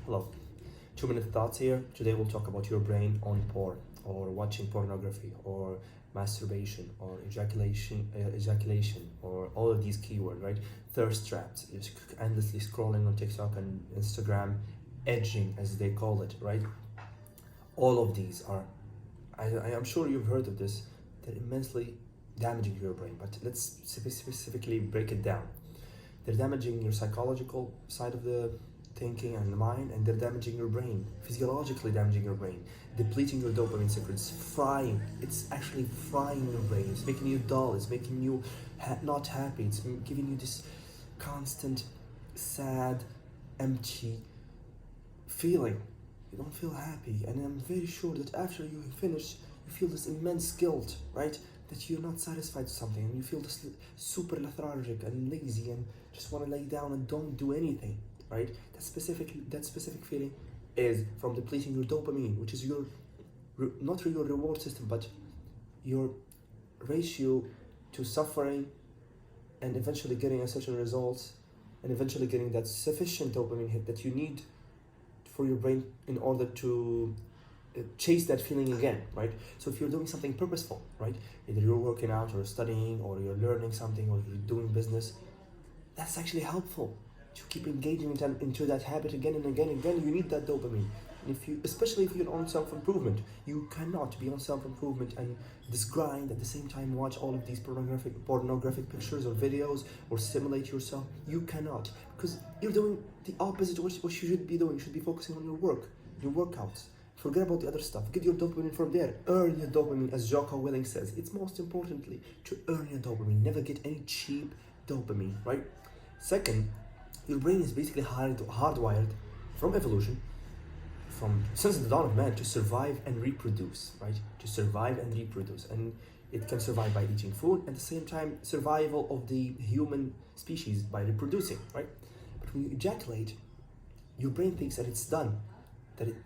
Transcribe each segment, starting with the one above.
Hello, 2 minute thoughts here. Today we'll talk about your brain on porn, or watching pornography, or masturbation, or ejaculation, or all of these keywords, right? Thirst traps, just endlessly scrolling on TikTok and Instagram, edging as they call it, right? All of these are, I am sure you've heard of this, they're immensely damaging to your brain, but let's specifically break it down. They're damaging your psychological side of the thinking and the mind, and they're damaging your brain, physiologically damaging your brain, depleting your dopamine circuits, it's actually frying your brain, it's making you dull, it's making you not happy, it's giving you this constant sad, empty feeling. You don't feel happy, and I'm very sure that after you finish, you feel this immense guilt, right? That you're not satisfied with something, and you feel this super lethargic and lazy and just want to lay down and don't do anything, right? That specific feeling is from depleting your dopamine, which is your not your reward system, but your ratio to suffering and eventually getting a certain results, and eventually getting that sufficient dopamine hit that you need for your brain in order to chase that feeling again, right? So if you're doing something purposeful, right, either you're working out or studying or you're learning something or you're doing business, that's actually helpful to keep engaging into that habit again and again and again. You need that dopamine. And especially if you're on self-improvement, you cannot be on self-improvement and this grind at the same time watch all of these pornographic pictures or videos or simulate yourself. You cannot, because you're doing the opposite of what you should be doing. You should be focusing on your work, your workouts. Forget about the other stuff. Get your dopamine from there. Earn your dopamine, as Jocko Willink says. It's most importantly to earn your dopamine. Never get any cheap dopamine, right? Second, your brain is basically hardwired from evolution, since the dawn of man, to survive and reproduce, right? To survive and reproduce. And it can survive by eating food, at the same time, survival of the human species by reproducing, right? But when you ejaculate, your brain thinks that it's done.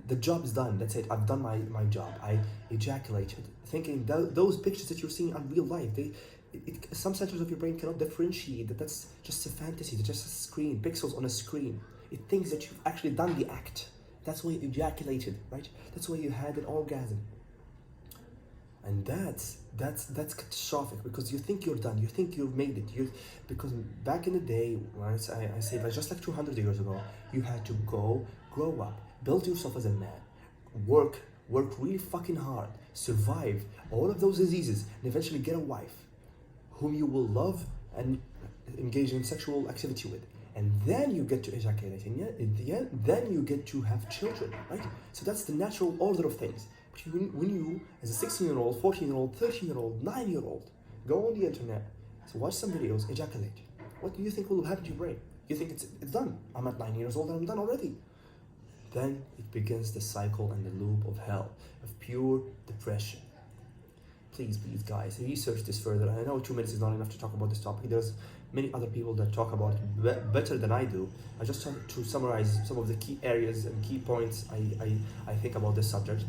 The job is done. That's it. I've done my job. I ejaculated, thinking those pictures that you're seeing are real life. Some centers of your brain cannot differentiate that that's just a fantasy. That's just a screen, pixels on a screen. It thinks that you've actually done the act. That's why you ejaculated, right? That's why you had an orgasm. And that's catastrophic, because you think you're done. You think you've made it. Because back in the day, when I say like just like 200 years ago, you had to grow up, build yourself as a man, work really fucking hard, survive all of those diseases, and eventually get a wife whom you will love and engage in sexual activity with. And then you get to ejaculate, and then you get to have children, right? So that's the natural order of things. But when you, as a 16-year-old, 14-year-old, 13-year-old, 9-year-old, go on the internet, so watch some videos, ejaculate. What do you think will happen to your brain? You think it's done. I'm at 9 years old and I'm done already. Then it begins the cycle and the loop of hell, of pure depression. Please, guys, research this further. I know 2 minutes is not enough to talk about this topic. There's many other people that talk about it better than I do. I just try to summarize some of the key areas and key points I think about this subject.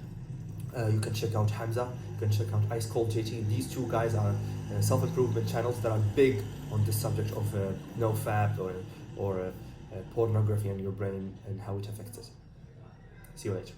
You can check out Hamza, you can check out Ice Cold JT. These two guys are self-improvement channels that are big on this subject of NoFap or pornography and your brain and how it affects it. See you later.